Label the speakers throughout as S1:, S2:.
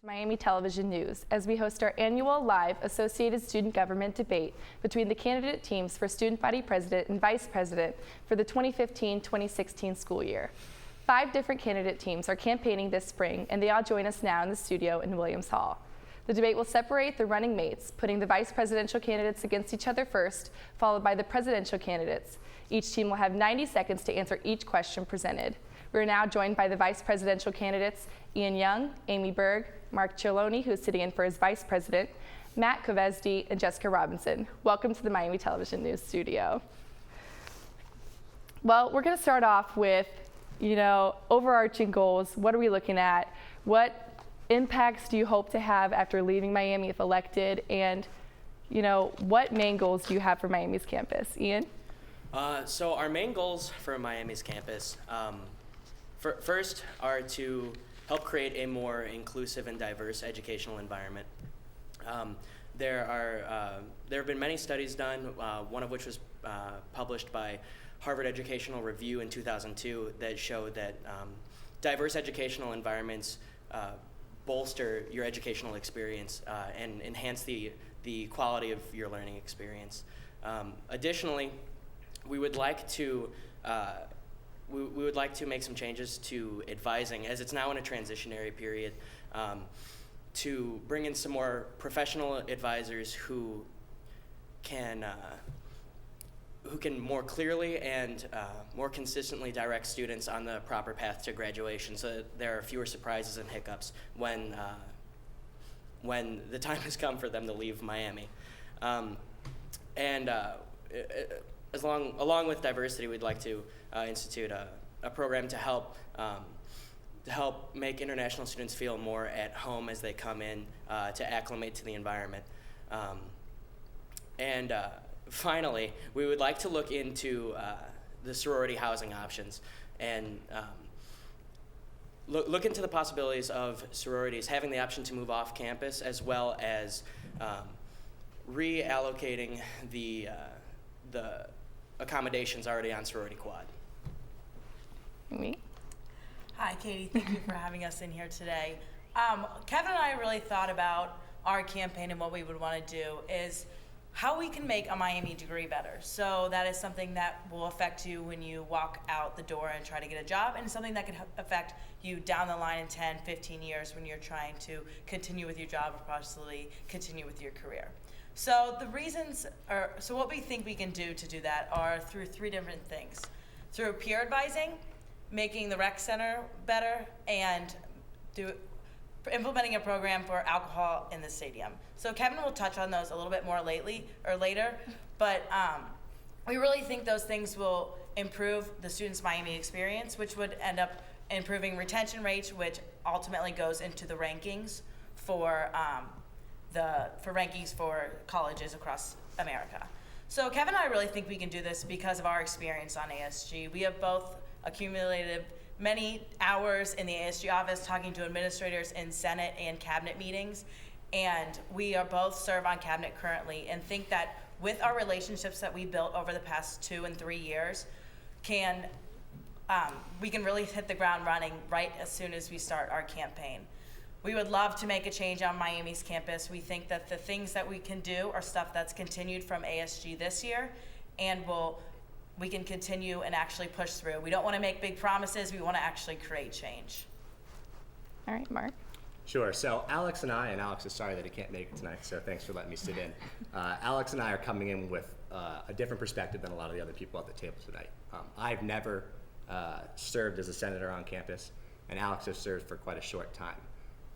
S1: Miami Television News as we host our annual live Associated Student Government debate between the candidate teams for Student Body President and Vice President for the 2015-2016 school year. 5 different candidate teams are campaigning this spring, and they all join us now in the studio in Williams Hall. The debate will separate the running mates, putting the vice presidential candidates against each other first, followed by the presidential candidates. Each team will have 90 seconds to answer each question presented. We are now joined by the vice presidential candidates, Ian Young, Amy Berg, Mark Cialone, who is sitting in for his vice president, Matt Kovesdy, and Jessica Robinson. Welcome to the Miami Television News studio. Well, we're going to start off with, overarching goals. What are we looking at? What impacts do you hope to have after leaving Miami if elected? And, what main goals do you have for Miami's campus? Ian?
S2: So our main goals for Miami's campus, first are to help create a more inclusive and diverse educational environment. There have been many studies done, one of which was published by Harvard Educational Review in 2002 that showed that diverse educational environments bolster your educational experience and enhance the quality of your learning experience. Additionally, we would like to make some changes to advising, as it's now in a transitionary period, to bring in some more professional advisors who can more clearly and more consistently direct students on the proper path to graduation, so that there are fewer surprises and hiccups when the time has come for them to leave Miami. Along with diversity, we'd like to institute a program to help make international students feel more at home as they come in to acclimate to the environment. Finally, we would like to look into the sorority housing options and look into the possibilities of sororities having the option to move off campus, as well as reallocating the accommodations already on sorority quad.
S1: Me?
S3: Hi, Kaitie. Thank you for having us in here today. Kevin and I really thought about our campaign, and what we would want to do is how we can make a Miami degree better. So that is something that will affect you when you walk out the door and try to get a job, and something that can affect you down the line in 10, 15 years when you're trying to continue with your job or possibly continue with your career. So what we think we can do to do that are through 3 different things. Through peer advising, making the rec center better, and implementing a program for alcohol in the stadium. So Kevin will touch on those a little bit more later, but we really think those things will improve the students' Miami experience, which would end up improving retention rates, which ultimately goes into the rankings for rankings for colleges across America. So Kevin and I really think we can do this because of our experience on ASG. We have both accumulated many hours in the ASG office talking to administrators in Senate and cabinet meetings, and we are both serve on cabinet currently, and think that with our relationships that we built over the past 2 and 3 years, we can really hit the ground running right as soon as we start our campaign. We would love to make a change on Miami's campus. We think that the things that we can do are stuff that's continued from ASG this year, and we can continue and actually push through. We don't want to make big promises. We want to actually create change.
S1: All right, Mark.
S4: Sure. So Alex is sorry that he can't make it tonight, so thanks for letting me sit in. Alex and I are coming in with a different perspective than a lot of the other people at the table tonight. I've never served as a senator on campus, and Alex has served for quite a short time.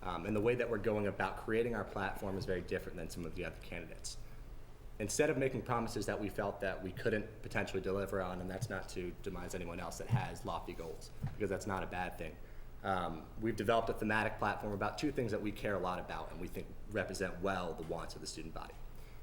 S4: And the way that we're going about creating our platform is very different than some of the other candidates. Instead of making promises that we felt that we couldn't potentially deliver on, and that's not to demise anyone else that has lofty goals, because that's not a bad thing. We've developed a thematic platform about 2 things that we care a lot about and we think represent well the wants of the student body.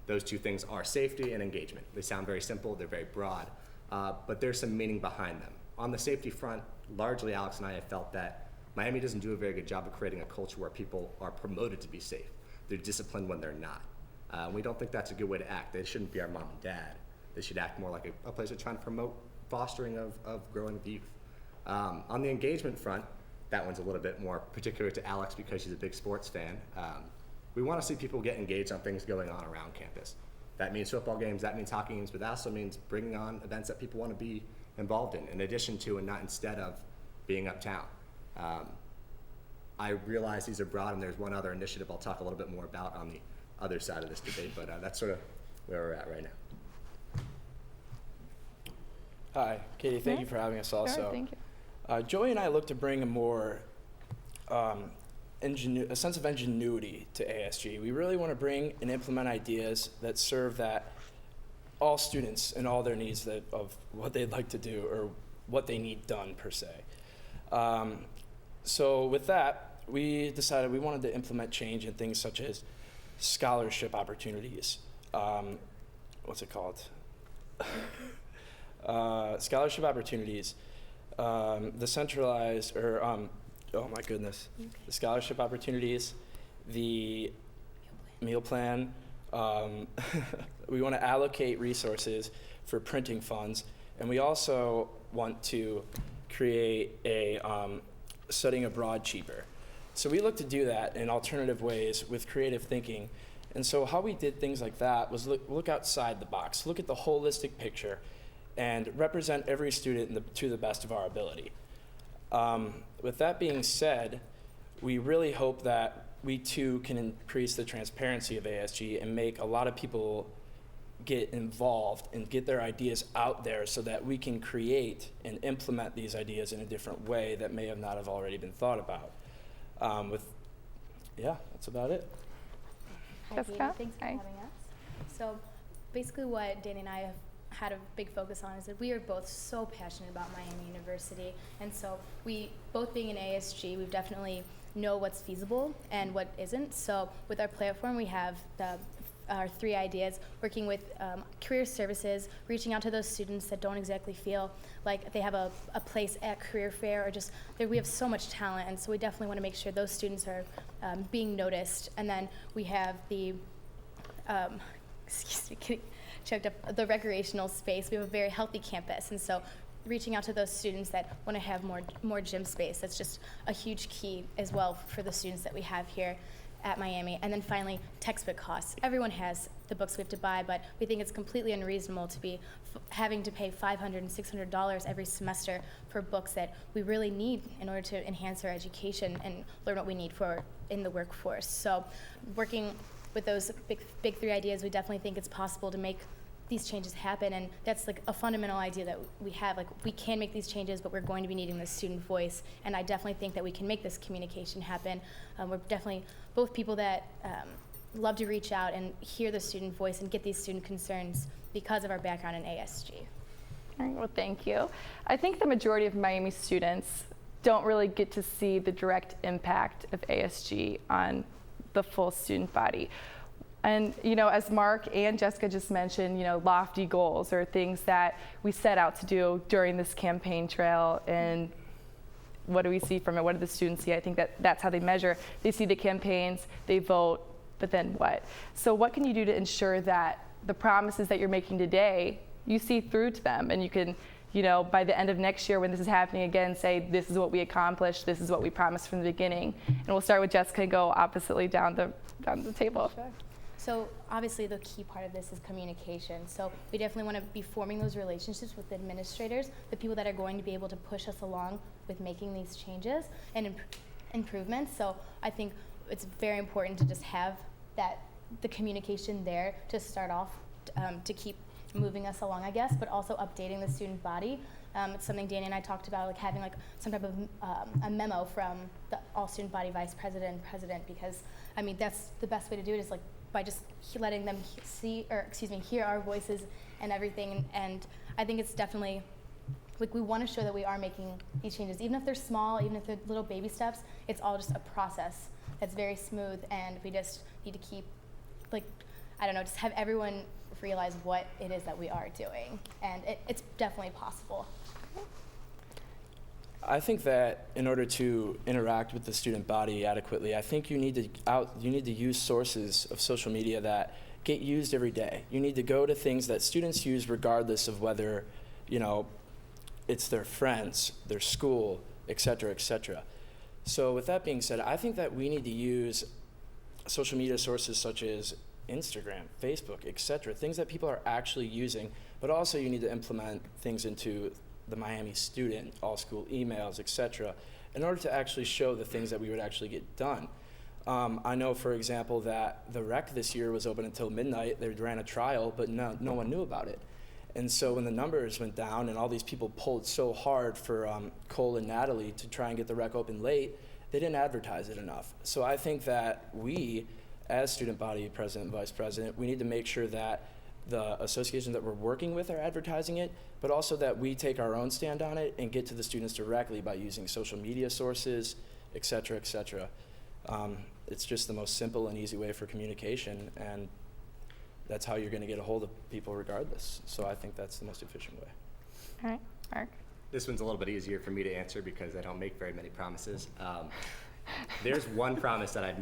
S4: Those 2 things are safety and engagement. They sound very simple, they're very broad, but there's some meaning behind them. On the safety front, largely Alex and I have felt that Miami doesn't do a very good job of creating a culture where people are promoted to be safe. They're disciplined when they're not. We don't think that's a good way to act. They shouldn't be our mom and dad. They should act more like a place of trying to promote fostering of growing youth. On the engagement front, that one's a little bit more particular to Alex because she's a big sports fan. We want to see people get engaged on things going on around campus. That means football games, that means hockey games, but that also means bringing on events that people want to be involved in addition to and not instead of being uptown. I realize these are broad, and there's one other initiative I'll talk a little bit more about on the other side of this debate, but that's sort of where we're at right now.
S5: Hi, Kaitie, thank you for having us also.
S1: Sure, thank you.
S5: Joey and I look to bring a more a sense of ingenuity to ASG. We really want to bring and implement ideas that serve that all students and all their needs of what they'd like to do or what they need done per se. So with that, we decided we wanted to implement change in things such as scholarship opportunities. What's it called? Scholarship opportunities, the centralized, or oh my goodness, the scholarship opportunities, the meal plan. We want to allocate resources for printing funds, and we also want to create a studying abroad cheaper. So we look to do that in alternative ways with creative thinking. And so how we did things like that was look outside the box, look at the holistic picture, and represent every student to the best of our ability. With that being said, we really hope that we too can increase the transparency of ASG and make a lot of people get involved and get their ideas out there so that we can create and implement these ideas in a different way that may have not have already been thought about. That's about it.
S6: Hi,
S1: Jessica?
S6: Kaitie. Thanks for
S1: Hi.
S6: having us. So basically what Danny and I have had a big focus on is that we are both so passionate about Miami University. And so we, both being in ASG, we've definitely know what's feasible and what isn't. So with our platform, we have our 3 ideas, working with career services, reaching out to those students that don't exactly feel like they have a place at career fair, or just we have so much talent, and so we definitely want to make sure those students are being noticed. And then we have the checked up the recreational space. We have a very healthy campus, and so reaching out to those students that want to have more gym space. That's just a huge key as well for the students that we have here at Miami. And then finally, textbook costs. Everyone has the books we have to buy, but we think it's completely unreasonable to be having to pay $500 and $600 every semester for books that we really need in order to enhance our education and learn what we need for in the workforce. So working with those big 3 ideas, we definitely think it's possible to make these changes happen, and that's like a fundamental idea that we have. Like, we can make these changes, but we're going to be needing the student voice, and I definitely think that we can make this communication happen. We're definitely both people that love to reach out and hear the student voice and get these student concerns because of our background in ASG.
S1: All right, well, thank you. I think the majority of Miami students don't really get to see the direct impact of ASG on the full student body. And, as Mark and Jessica just mentioned, lofty goals or things that we set out to do during this campaign trail. And what do we see from it? What do the students see? I think that's how they measure. They see the campaigns, they vote, but then what? So what can you do to ensure that the promises that you're making today, you see through to them, and you can, by the end of next year when this is happening again, say, this is what we accomplished, this is what we promised from the beginning. And we'll start with Jessica and go oppositely down the table.
S6: Sure. So obviously the key part of this is communication. So we definitely want to be forming those relationships with the administrators, the people that are going to be able to push us along with making these changes and improvements. So I think it's very important to just have the communication there to start off, to keep moving us along, I guess, but also updating the student body. It's something Danny and I talked about, like having like some type of a memo from the all student body vice president and president, because I mean that's the best way to do it, is like by just letting them hear our voices and everything. And I think it's definitely, like, we want to show that we are making these changes, even if they're small, even if they're little baby steps. It's all just a process that's very smooth, and we just need to keep, just have everyone realize what it is that we are doing, and it's definitely possible.
S5: I think that in order to interact with the student body adequately, I think you need to use sources of social media that get used every day. You need to go to things that students use regardless of whether, it's their friends, their school, et cetera, et cetera. So with that being said, I think that we need to use social media sources such as Instagram, Facebook, etc., things that people are actually using, but also you need to implement things into the Miami student, all school emails, etc., in order to actually show the things that we would actually get done. I know, for example, that the rec this year was open until midnight. They ran a trial, but no one knew about it. And so when the numbers went down and all these people pulled so hard for Cole and Natalie to try and get the rec open late, they didn't advertise it enough. So I think that we, as student body president and vice president, we need to make sure that the associations that we're working with are advertising it, but also that we take our own stand on it and get to the students directly by using social media sources, et cetera, et cetera. It's just the most simple and easy way for communication, and that's how you're going to get a hold of people regardless. So I think that's the most efficient way.
S1: All right, Mark.
S4: This one's a little bit easier for me to answer because I don't make very many promises. There's one promise that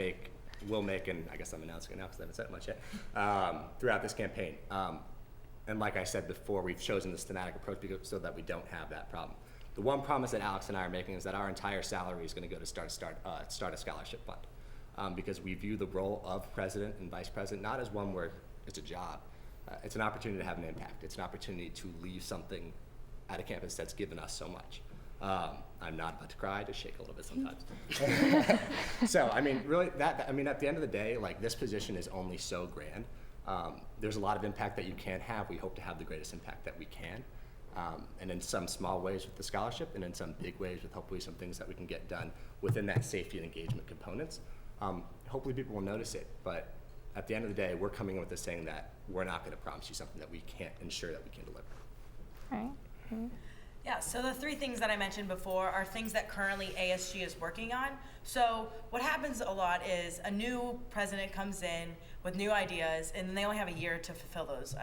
S4: will make, and I guess I'm announcing it now because I haven't said it much yet, throughout this campaign. And like I said before, we've chosen the thematic approach so that we don't have that problem. The one promise that Alex and I are making is that our entire salary is going to go to start a scholarship fund, because we view the role of president and vice president not as one where it's a job. It's an opportunity to have an impact. It's an opportunity to leave something at a campus that's given us so much. I'm not about to cry, just shake a little bit sometimes. So, I mean, really, at the end of the day, like, this position is only so grand. There's a lot of impact that you can have. We hope to have the greatest impact that we can. And in some small ways with the scholarship, and in some big ways with hopefully some things that we can get done within that safety and engagement components. Hopefully people will notice it, but at the end of the day, we're coming in with this saying that we're not going to promise you something that we can't ensure that we can deliver.
S1: All right. Mm-hmm.
S3: Yeah, so the three things that I mentioned before are things that currently ASG is working on. So what happens a lot is a new president comes in with new ideas, and then they only have a year to fulfill those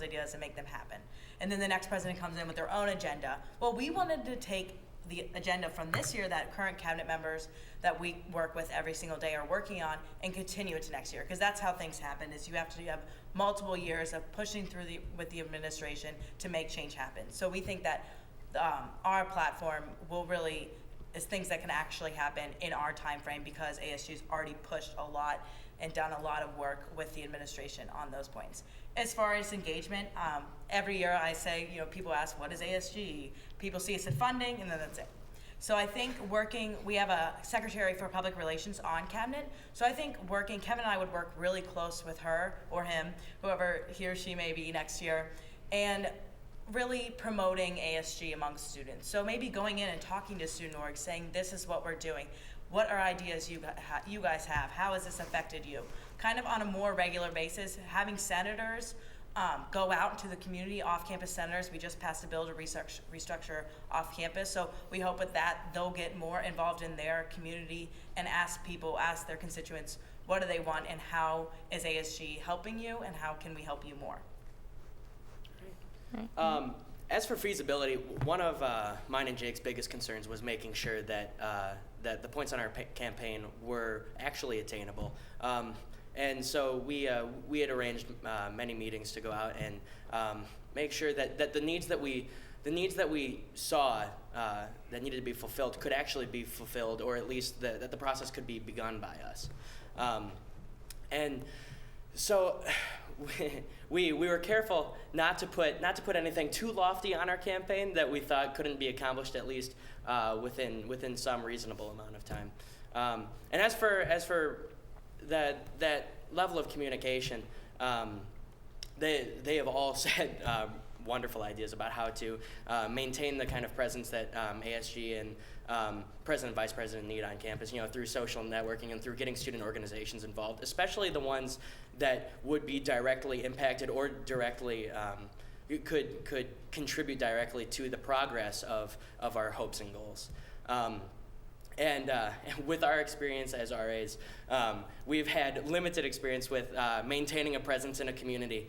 S3: ideas and make them happen. And then the next president comes in with their own agenda. Well, we wanted to take the agenda from this year that current cabinet members that we work with every single day are working on and continue it to next year, because that's how things happen. Is you have to have multiple years of pushing through with the administration to make change happen. So we think that our platform is things that can actually happen in our time frame, because ASG's already pushed a lot and done a lot of work with the administration on those points. As far as engagement, every year I say, people ask, what is ASG? People see us at funding, and then that's it. So I think we have a secretary for public relations on cabinet. So I think Kevin and I would work really close with her or him, whoever he or she may be next year, and really promoting ASG amongst students. So maybe going in and talking to student orgs, saying this is what we're doing. What are ideas you guys have? How has this affected you? Kind of on a more regular basis, having senators go out into the community, off-campus senators. We just passed a bill to restructure off-campus, so we hope with that they'll get more involved in their community and ask their constituents, what do they want and how is ASG helping you and how can we help you more?
S2: As for feasibility, one of mine and Jake's biggest concerns was making sure that that the points on our campaign were actually attainable. And so we had arranged many meetings to go out and make sure that the needs that we saw that needed to be fulfilled could actually be fulfilled, or at least that the process could be begun by us. And so we were careful not to put anything too lofty on our campaign that we thought couldn't be accomplished, at least within some reasonable amount of time. And as for that level of communication, they have all said wonderful ideas about how to maintain the kind of presence that ASG and president and vice president need on campus, through social networking and through getting student organizations involved, especially the ones that would be directly impacted or directly could contribute directly to the progress of our hopes and goals. And with our experience as RAs, we've had limited experience with maintaining a presence in a community,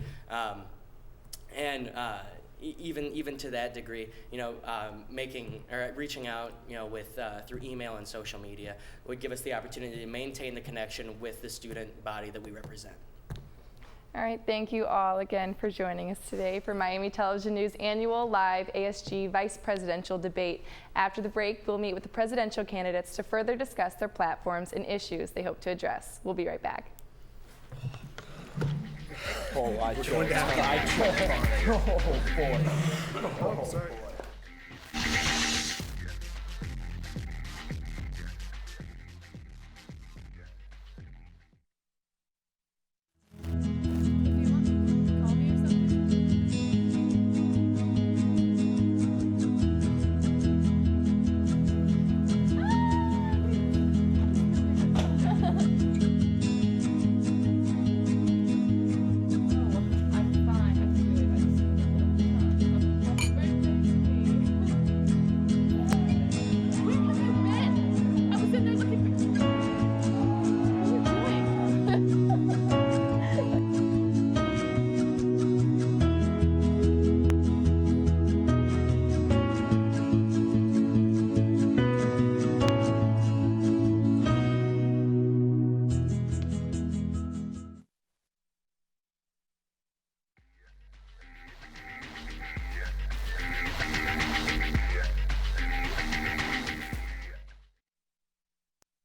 S2: and even to that degree, reaching out, through email and social media would give us the opportunity to maintain the connection with the student body that we represent.
S1: All right, thank you all again for joining us today for Miami Television News Annual Live ASG Vice Presidential Debate. After the break, we'll meet with the presidential candidates to further discuss their platforms and issues they hope to address. We'll be right back.
S5: Oh, I choked. Oh, boy.
S7: Sorry.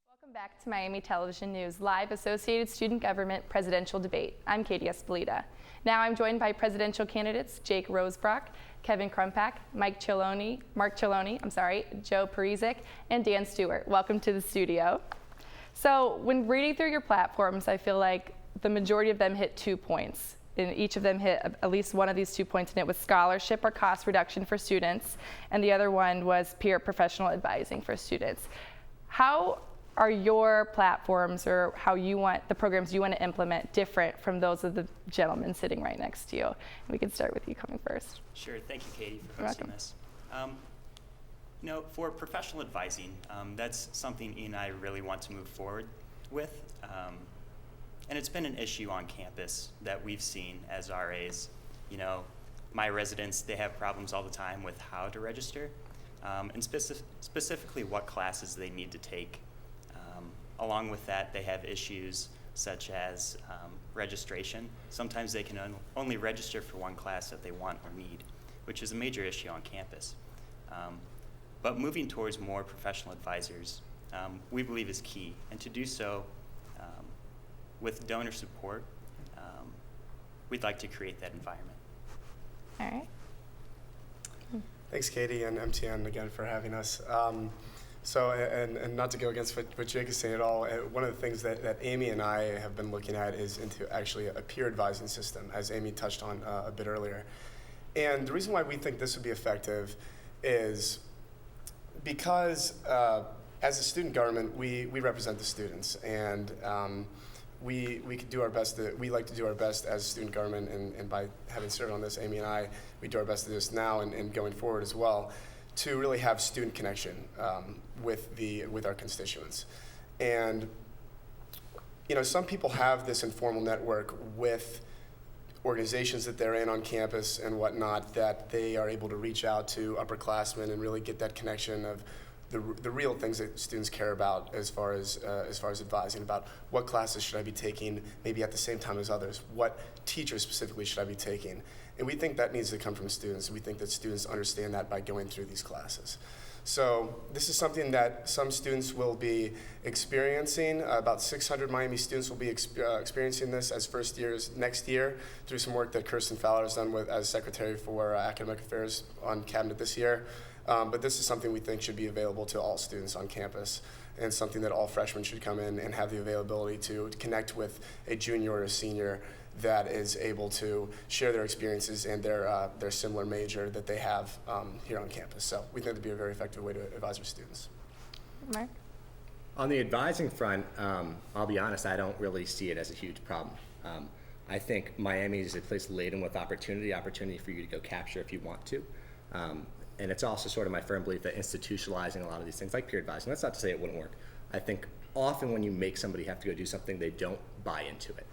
S1: Welcome back to Miami Television News Live Associated Student Government Presidential Debate. I'm Kaitie Espeleta. Now I'm joined by presidential candidates Jake Rosebrock, Kevin Krumpak, Mark Chiloni, Joe Parizek, and Dan Stewart. Welcome to the studio. So when reading through your platforms, I feel like the majority of them hit 2 points. And each of them hit at least one of these 2 points, and it was scholarship or cost reduction for students, and the other one was peer professional advising for students. How are your platforms or how you want the programs you want to implement different from those of the gentlemen sitting right next to you? And we can start with you coming first.
S8: Sure, thank you, Kaitie, for
S1: You're
S8: hosting
S1: welcome.
S8: this. For professional advising, that's something Ian and I really want to move forward with. And it's been an issue on campus that we've seen as RAs. My residents, they have problems all the time with how to register, and specifically what classes they need to take. Along with that, they have issues such as registration. Sometimes they can only register for one class that they want or need, which is a major issue on campus. But moving towards more professional advisors, we believe is key. And to do so, with donor support, we'd like to create that environment.
S1: All right.
S7: Thanks, Kaitie and MTN again for having us. And not to go against what Jake is saying at all, one of the things that Amy and I have been looking at is into actually a peer advising system, as Amy touched on a bit earlier. And the reason why we think this would be effective is because as a student government, we represent the students, and we could do our best. We like to do our best as student government, and by having served on this, Amy and I, we do our best to do this now and going forward as well, to really have student connection with our constituents. And some people have this informal network with organizations that they're in on campus and whatnot, that they are able to reach out to upperclassmen and really get that connection of the real things that students care about as far as advising about what classes should I be taking maybe at the same time as others, what teachers specifically should I be taking. And we think that needs to come from students. We think that students understand that by going through these classes. So this is something that some students will be experiencing. About 600 Miami students will be experiencing this as first years next year through some work that Kirsten Fowler has done as Secretary for Academic Affairs on cabinet this year. But this is something we think should be available to all students on campus, and something that all freshmen should come in and have the availability to connect with a junior or a senior that is able to share their experiences and their similar major that they have here on campus. So we think it'd be a very effective way to advise our students.
S1: Mark?
S4: On the advising front, I'll be honest, I don't really see it as a huge problem. I think Miami is a place laden with opportunity for you to go capture if you want to. And it's also sort of my firm belief that institutionalizing a lot of these things, like peer advising, that's not to say it wouldn't work. I think often when you make somebody have to go do something, they don't buy into it.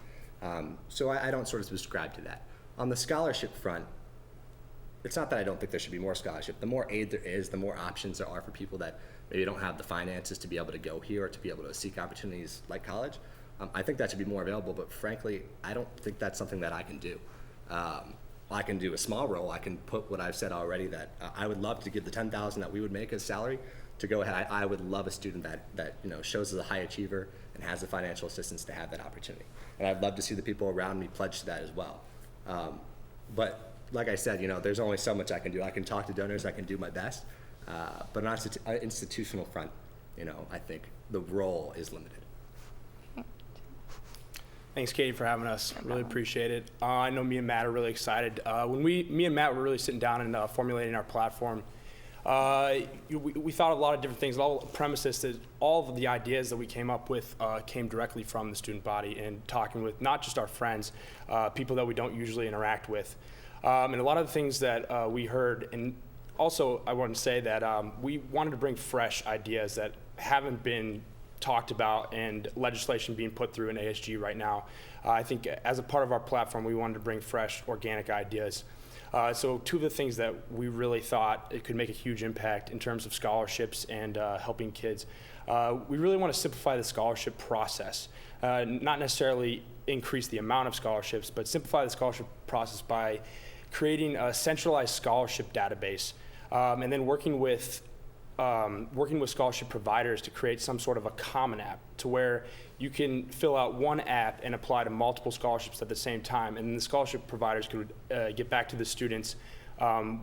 S4: So I don't sort of subscribe to that. On the scholarship front, it's not that I don't think there should be more scholarship. The more aid there is, the more options there are for people that maybe don't have the finances to be able to go here or to be able to seek opportunities like college. I think that should be more available, but frankly, I don't think that's something that I can do. I can do a small role. I can put what I've said already, that I would love to give the $10,000 that we would make as salary to go ahead. I would love a student that shows as a high achiever and has the financial assistance to have that opportunity. And I'd love to see the people around me pledge to that as well. But like I said, there's only so much I can do. I can talk to donors. I can do my best. But on an institutional front, I think the role is limited.
S9: Thanks, Kaitie, for having us. Really appreciate it. I know me and Matt are really excited. When me and Matt were really sitting down and formulating our platform, we thought of a lot of different things. All premises that all of the ideas that we came up with came directly from the student body, and talking with not just our friends, people that we don't usually interact with. And a lot of the things that we heard, and also I want to say that we wanted to bring fresh ideas that haven't been talked about and legislation being put through in ASG right now. I think as a part of our platform, we wanted to bring fresh, organic ideas. So two of the things that we really thought it could make a huge impact in terms of scholarships and helping kids, we really want to simplify the scholarship process. Not necessarily increase the amount of scholarships, but simplify the scholarship process by creating a centralized scholarship database, and then working with scholarship providers to create some sort of a common app to where you can fill out one app and apply to multiple scholarships at the same time, and the scholarship providers could get back to the students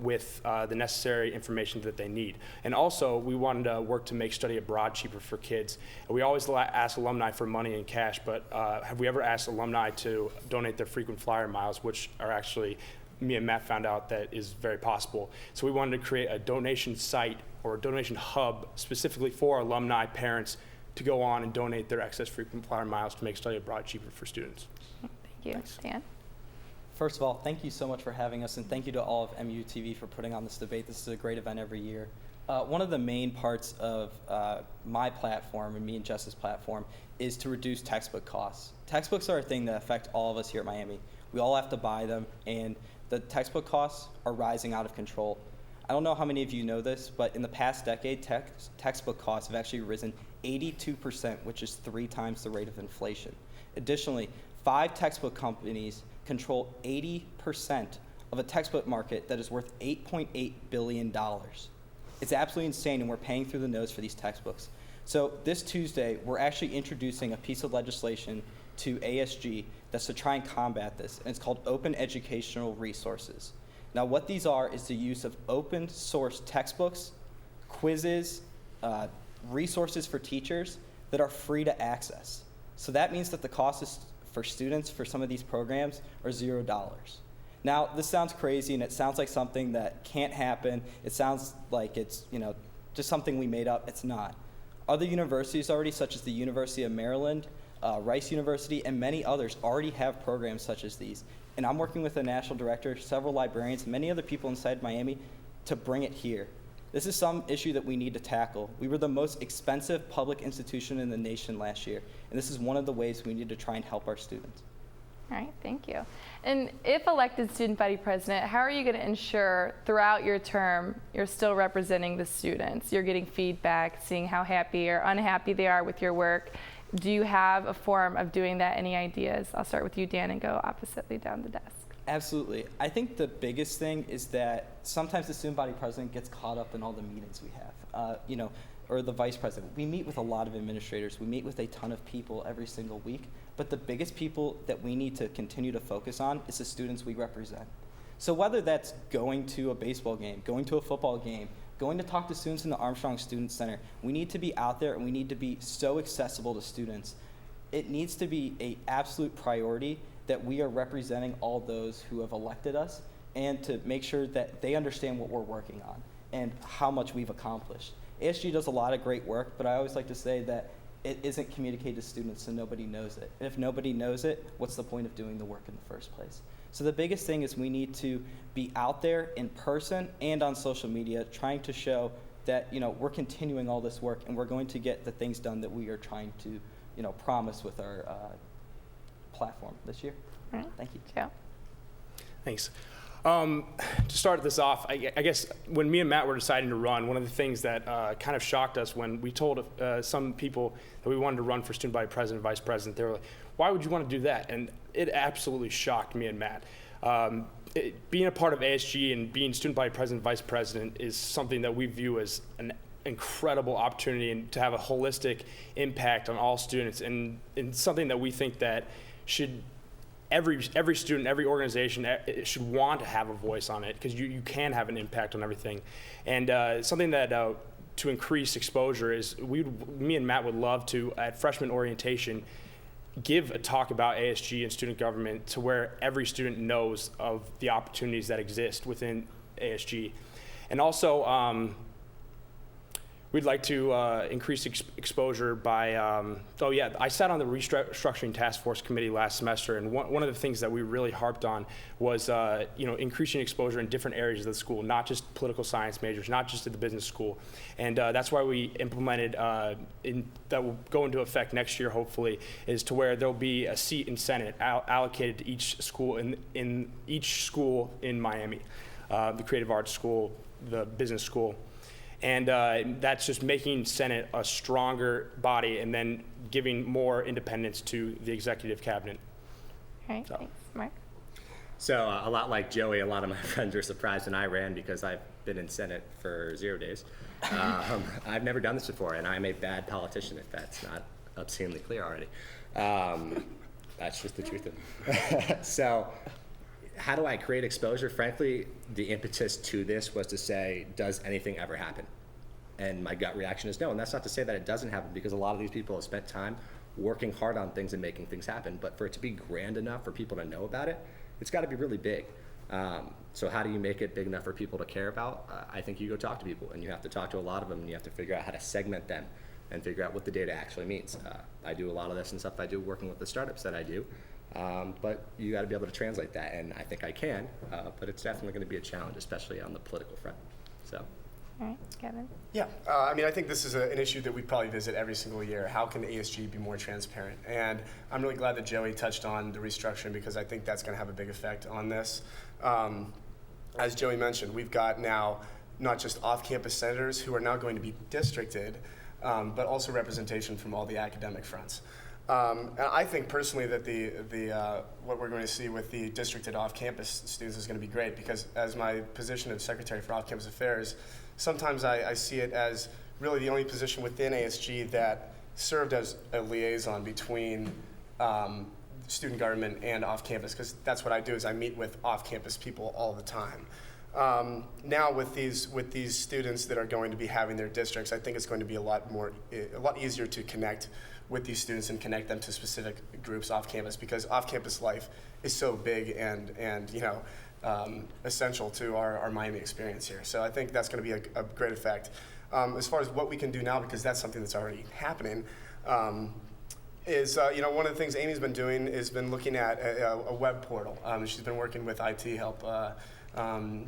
S9: with the necessary information that they need. And also, we wanted to work to make study abroad cheaper for kids. We always ask alumni for money and cash, but have we ever asked alumni to donate their frequent flyer miles, which are actually, me and Matt found out that is very possible. So we wanted to create a donation site or a donation hub specifically for alumni parents to go on and donate their excess frequent flyer miles to make study abroad cheaper for students.
S1: Thank you.
S9: Thanks.
S1: Dan?
S10: First of all, thank you so much for having us, and thank you to all of MUTV for putting on this debate. This is a great event every year. One of the main parts of my platform and me and Jess's platform is to reduce textbook costs. Textbooks are a thing that affect all of us here at Miami. We all have to buy them, and the textbook costs are rising out of control. I don't know how many of you know this, but in the past decade, textbook costs have actually risen 82%, which is 3 times the rate of inflation. Additionally, 5 textbook companies control 80% of a textbook market that is worth $8.8 billion. It's absolutely insane, and we're paying through the nose for these textbooks. So this Tuesday, we're actually introducing a piece of legislation to ASG that's to try and combat this, and it's called Open Educational Resources. Now, what these are is the use of open source textbooks, quizzes, resources for teachers that are free to access. So that means that the cost for students for some of these programs are $0. Now, this sounds crazy, and it sounds like something that can't happen. It sounds like it's just something we made up. It's not. Other universities already, such as the University of Maryland, Rice University, and many others already have programs such as these. And I'm working with the national director, several librarians, and many other people inside Miami to bring it here. This is some issue that we need to tackle. We were the most expensive public institution in the nation last year, and this is one of the ways we need to try and help our students.
S1: All right, thank you. And if elected student body president, how are you going to ensure throughout your term you're still representing the students? You're getting feedback, seeing how happy or unhappy they are with your work. Do you have a form of doing that? Any ideas? I'll start with you, Dan, and go oppositely down the desk.
S10: Absolutely. I think the biggest thing is that sometimes the student body president gets caught up in all the meetings we have, or the vice president. We meet with a lot of administrators. We meet with a ton of people every single week. But the biggest people that we need to continue to focus on is the students we represent. So whether that's going to a baseball game, going to a football game, going to talk to students in the Armstrong Student Center, we need to be out there and we need to be so accessible to students. It needs to be an absolute priority that we are representing all those who have elected us, and to make sure that they understand what we're working on and how much we've accomplished. ASG does a lot of great work, but I always like to say that it isn't communicated to students, so nobody knows it. And if nobody knows it, what's the point of doing the work in the first place? So the biggest thing is we need to be out there in person and on social media trying to show that we're continuing all this work and we're going to get the things done that we are trying to promise with our platform this year.
S1: All right.
S10: Thank you.
S1: Joe.
S9: Thanks. To start this off, I guess when me and Matt were deciding to run, one of the things that kind of shocked us when we told some people that we wanted to run for student body president, vice president, they were like, why would you want to do that? And it absolutely shocked me and Matt. Being a part of ASG and being student body president, vice president is something that we view as an incredible opportunity and to have a holistic impact on all students, and something that we think that should every student, every organization should want to have a voice on it, because you can have an impact on everything. And something that to increase exposure is me and Matt would love to, at freshman orientation, give a talk about ASG and student government to where every student knows of the opportunities that exist within ASG. And also, we'd like to increase exposure by, I sat on the restructuring task force committee last semester, and one of the things that we really harped on was increasing exposure in different areas of the school, not just political science majors, not just at the business school. And that's why we implemented, that will go into effect next year hopefully, is to where there'll be a seat in Senate allocated to each school in each school in Miami, the creative arts school, the business school. And that's just making Senate a stronger body and then giving more independence to the executive cabinet.
S1: All right, thanks. Mark?
S4: So a lot like Joey, a lot of my friends were surprised when I ran because I've been in Senate for 0 days. I've never done this before, and I'm a bad politician if that's not obscenely clear already. That's just the truth of it. So how do I create exposure? Frankly, the impetus to this was to say, does anything ever happen? And my gut reaction is no. And that's not to say that it doesn't happen, because a lot of these people have spent time working hard on things and making things happen. But for it to be grand enough for people to know about it, it's got to be really big. So how do you make it big enough for people to care about? I think you go talk to people, and you have to talk to a lot of them, and you have to figure out how to segment them and figure out what the data actually means. I do a lot of this and stuff I do working with the startups that I do. But you got to be able to translate that, and I think I can, but it's definitely going to be a challenge, especially on the political front. So.
S1: All right, Kevin?
S7: Yeah, I think this is an issue that we probably visit every single year. How can ASG be more transparent? And I'm really glad that Joey touched on the restructuring, because I think that's going to have a big effect on this. As Joey mentioned, we've got now not just off-campus senators who are now going to be districted, but also representation from all the academic fronts. And I think personally that what we're going to see with the districted off-campus students is going to be great, because as my position of Secretary for Off-Campus Affairs, sometimes I see it as really the only position within ASG that served as a liaison between student government and off-campus, because that's what I do, is I meet with off-campus people all the time. Now with these students that are going to be having their districts, I think it's going to be a lot easier to connect with these students and connect them to specific groups off campus, because off-campus life is so big and essential to our Miami experience here. So I think that's going to be a great effect. As far as what we can do now, because that's something that's already happening, is one of the things Amy's been doing is been looking at a web portal. She's been working with IT help to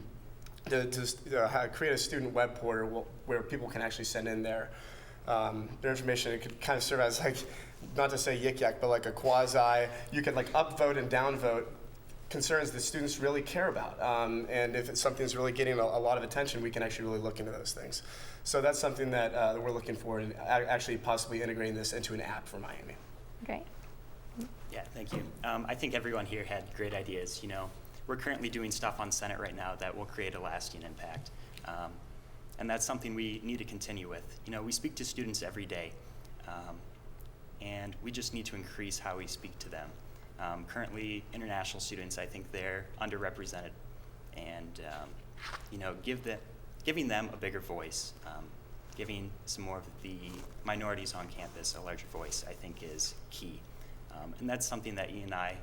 S7: create a student web portal where people can actually send in their information. It could kind of serve as, like, not to say yik-yak, but like a quasi, you could like upvote and downvote concerns that students really care about. And if something's really getting a lot of attention, we can actually really look into those things. So that's something that we're looking for, and actually possibly integrating this into an app for Miami.
S1: Great.
S8: Yeah, thank you. I think everyone here had great ideas. We're currently doing stuff on Senate right now that will create a lasting impact. And that's something we need to continue with. We speak to students every day, and we just need to increase how we speak to them. Currently, international students, I think they're underrepresented, and giving them a bigger voice, giving some more of the minorities on campus a larger voice, I think is key. And that's something that Ian and I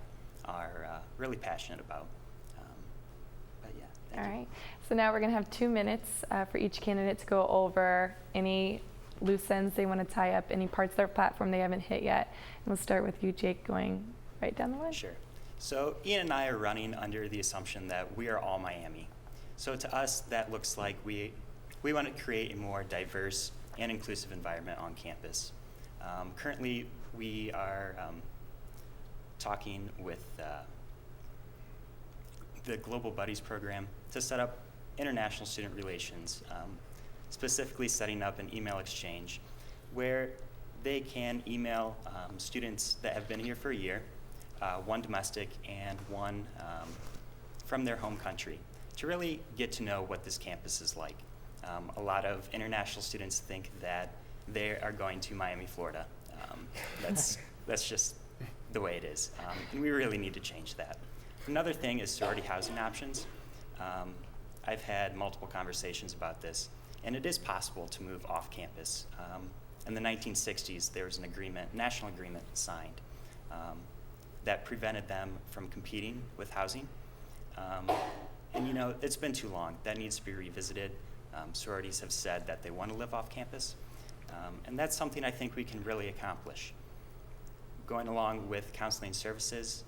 S8: are really passionate about. But yeah, thank you.
S1: All right. So now we're going to have 2 minutes for each candidate to go over any loose ends they want to tie up, any parts of their platform they haven't hit yet. And we'll start with you, Jake, going right down the line.
S8: Sure. So Ian and I are running under the assumption that we are all Miami. So to us, that looks like we want to create a more diverse and inclusive environment on campus. Currently, we are talking with the Global Buddies program to set up international student relations, specifically setting up an email exchange where they can email students that have been here for a year, one domestic and one from their home country, to really get to know what this campus is like. A lot of international students think that they are going to Miami, Florida. That's just the way it is. And we really need to change that. Another thing is sorority housing options. I've had multiple conversations about this, and it is possible to move off campus. In the 1960s, there was an agreement, national agreement signed that prevented them from competing with housing. And you know, it's been too long. That needs to be revisited. Sororities have said that they want to live off campus. And that's something I think we can really accomplish. Going along with counseling services,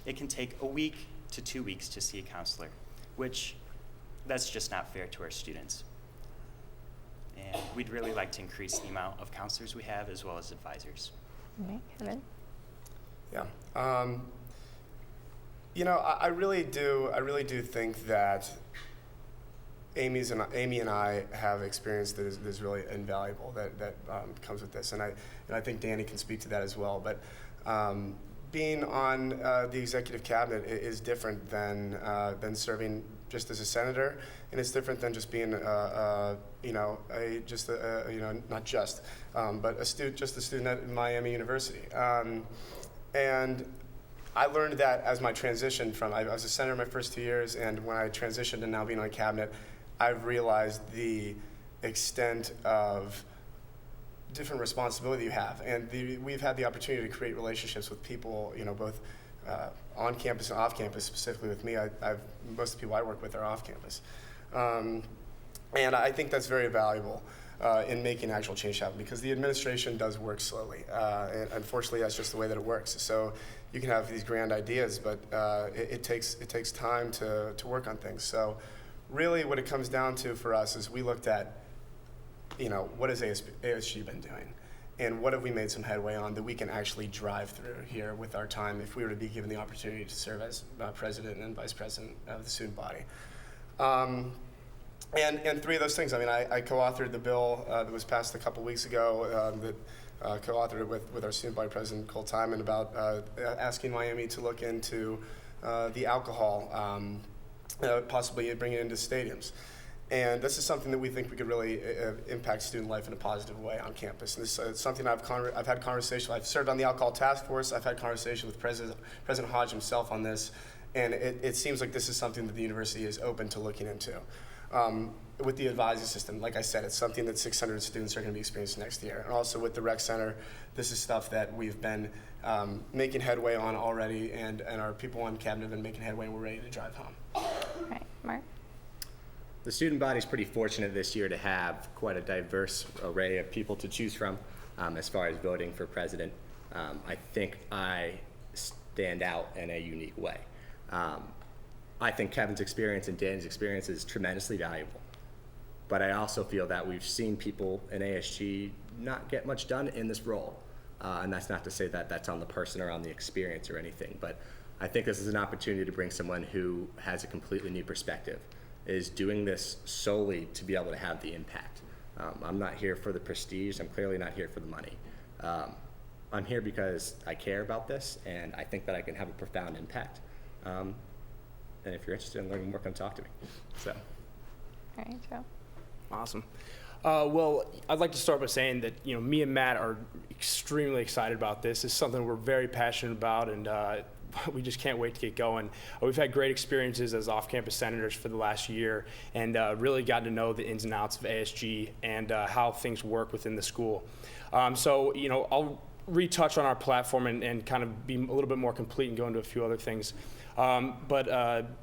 S8: it can take a week to 2 weeks to see a counselor, which that's just not fair to our students. And we'd really like to increase the amount of counselors we have as well as advisors.
S1: Okay, Kevin?
S7: Yeah. You know, I really do think that Amy and I have experience that is really invaluable that comes with this, and I think Danny can speak to that as well. But being on the executive cabinet is different than serving just as a senator, and it's different than just being but a student at Miami University. And I learned that as my transition from, I was a senator my first 2 years, and when I transitioned to now being on cabinet, I've realized the extent of different responsibility you have. And we've had the opportunity to create relationships with people, you know, both on campus and off campus. Specifically with me, most of the people I work with are off campus. And I think that's very valuable in making actual change happen, because the administration does work slowly. And unfortunately, that's just the way that it works. So you can have these grand ideas, but it takes time to work on things. So really what it comes down to for us is we looked at, you know, what has ASG been doing? And what have we made some headway on that we can actually drive through here with our time if we were to be given the opportunity to serve as president and vice president of the student body? And three of those things, I mean, I co-authored the bill that was passed a couple weeks ago that co-authored it with our student body president, Cole Timon, about asking Miami to look into the alcohol, possibly bringing it into stadiums. And this is something that we think we could really impact student life in a positive way on campus. And this is something I've had conversation. I've served on the alcohol task force. I've had conversation with President Hodge himself on this, and it seems like this is something that the university is open to looking into. With the advising system, like I said, it's something that 600 students are going to be experiencing next year. And also with the rec center, this is stuff that we've been making headway on already, and our people on cabinet have been making headway, and we're ready to drive home.
S1: All right, Mark?
S4: The student body is pretty fortunate this year to have quite a diverse array of people to choose from as far as voting for president. I think I stand out in a unique way. I think Kevin's experience and Dan's experience is tremendously valuable. But I also feel that we've seen people in ASG not get much done in this role. And that's not to say that that's on the person or on the experience or anything, but I think this is an opportunity to bring someone who has a completely new perspective, is doing this solely to be able to have the impact. I'm not here for the prestige. I'm clearly not here for the money. I'm here because I care about this, and I think that I can have a profound impact. And if you're interested in learning more, come talk to me. So.
S1: All right, Joe.
S9: Awesome. Well, I'd like to start by saying that, you know, me and Matt are extremely excited about this. It's something we're very passionate about, and we just can't wait to get going. We've had great experiences as off-campus senators for the last year, and really gotten to know the ins and outs of ASG and how things work within the school. So, you know, I'll retouch on our platform and kind of be a little bit more complete and go into a few other things. But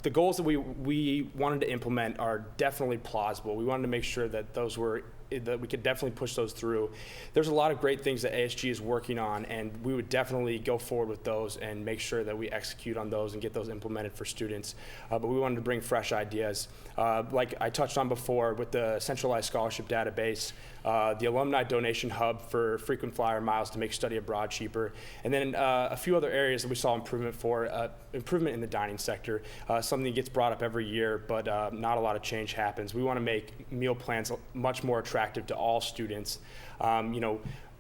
S9: the goals that we wanted to implement are definitely plausible. We wanted to make sure that those were that we could definitely push those through. There's a lot of great things that ASG is working on, and we would definitely go forward with those and make sure that we execute on those and get those implemented for students. But we wanted to bring fresh ideas. Like I touched on before with the centralized scholarship database, the alumni donation hub for frequent flyer miles to make study abroad cheaper, and then a few other areas that we saw improvement for, improvement in the dining sector, something that gets brought up every year, but not a lot of change happens. We want to make meal plans much more attractive to all students.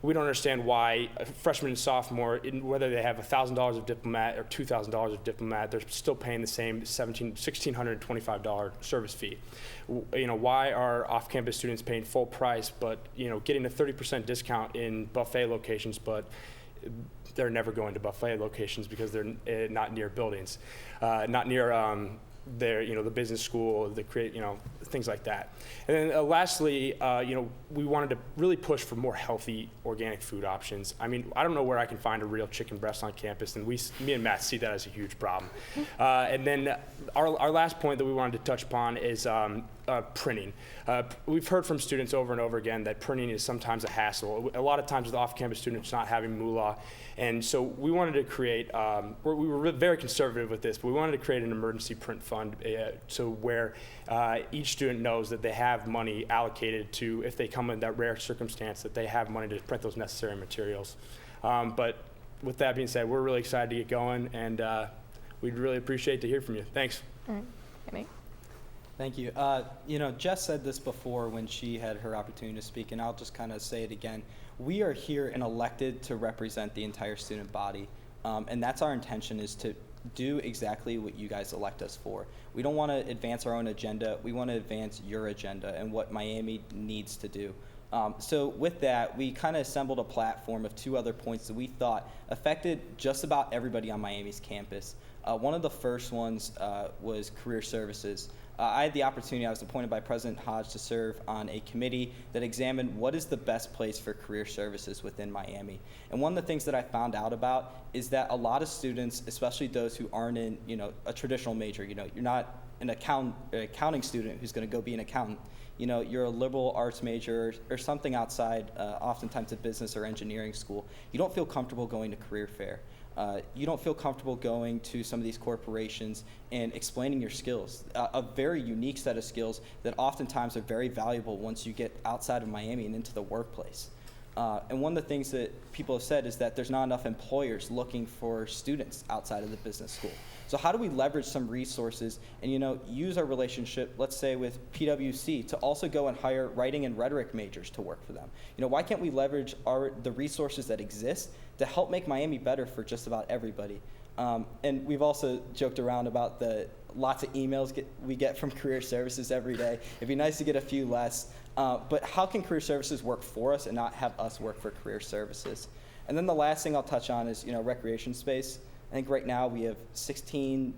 S9: We don't understand why a freshman and sophomore, whether they have $1,000 of diplomat or $2,000 of diplomat, they're still paying the same $1,625 service fee. Why are off-campus students paying full price, but getting a 30% discount in buffet locations, but they're never going to buffet locations because they're not near buildings, not near the business school, things like that. And then lastly, we wanted to really push for more healthy organic food options. I mean, I don't know where I can find a real chicken breast on campus, and me and Matt see that as a huge problem. And then our last point that we wanted to touch upon is printing. We've heard from students over and over again that printing is sometimes a hassle. A lot of times with off-campus students not having moolah. And so we wanted to create, we were very conservative with this, but we wanted to create an emergency print fund so where each student knows that they have money allocated to, if they come in that rare circumstance, that they have money to print those necessary materials. But with that being said, we're really excited to get going, and we'd really appreciate to hear from you. Thanks.
S1: All right. Kaitie?
S10: Thank you. Jess said this before when she had her opportunity to speak, and I'll just kind of say it again. We are here and elected to represent the entire student body, and that's our intention, is to do exactly what you guys elect us for. We don't want to advance our own agenda. We want to advance your agenda and what Miami needs to do. So with that, we kind of assembled a platform of 2 other points that we thought affected just about everybody on Miami's campus. One of the first ones was career services. I had the opportunity, I was appointed by President Hodge to serve on a committee that examined what is the best place for career services within Miami. And one of the things that I found out about is that a lot of students, especially those who aren't in a traditional major, you're not an accounting student who's going to go be an accountant. You're a liberal arts major or something outside, oftentimes a business or engineering school. You don't feel comfortable going to career fair. You don't feel comfortable going to some of these corporations and explaining your skills, a very unique set of skills that oftentimes are very valuable once you get outside of Miami and into the workplace. And one of the things that people have said is that there's not enough employers looking for students outside of the business school. So how do we leverage some resources and use our relationship, let's say with PwC, to also go and hire writing and rhetoric majors to work for them? Why can't we leverage the resources that exist to help make Miami better for just about everybody? And we've also joked around about the lots of emails we get from career services every day. It'd be nice to get a few less. But how can career services work for us and not have us work for career services? And then the last thing I'll touch on is recreation space. I think right now we have 16,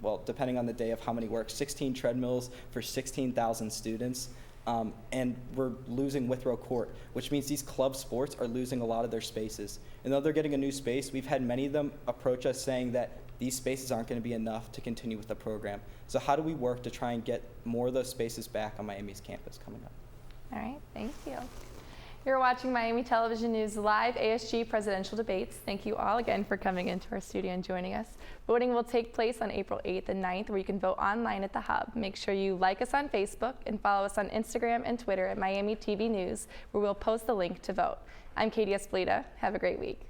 S10: well, depending on the day of how many work, 16 treadmills for 16,000 students. And we're losing Withrow Court, which means these club sports are losing a lot of their spaces. And though they're getting a new space, we've had many of them approach us saying that these spaces aren't going to be enough to continue with the program. So how do we work to try and get more of those spaces back on Miami's campus coming up?
S1: All right, thank you. You're watching Miami Television News Live ASG presidential debates. Thank you all again for coming into our studio and joining us. Voting will take place on April 8th and 9th, where you can vote online at the Hub. Make sure you like us on Facebook and follow us on Instagram and Twitter at Miami TV News, where we'll post the link to vote. I'm Kaitie Espeleta. Have a great week.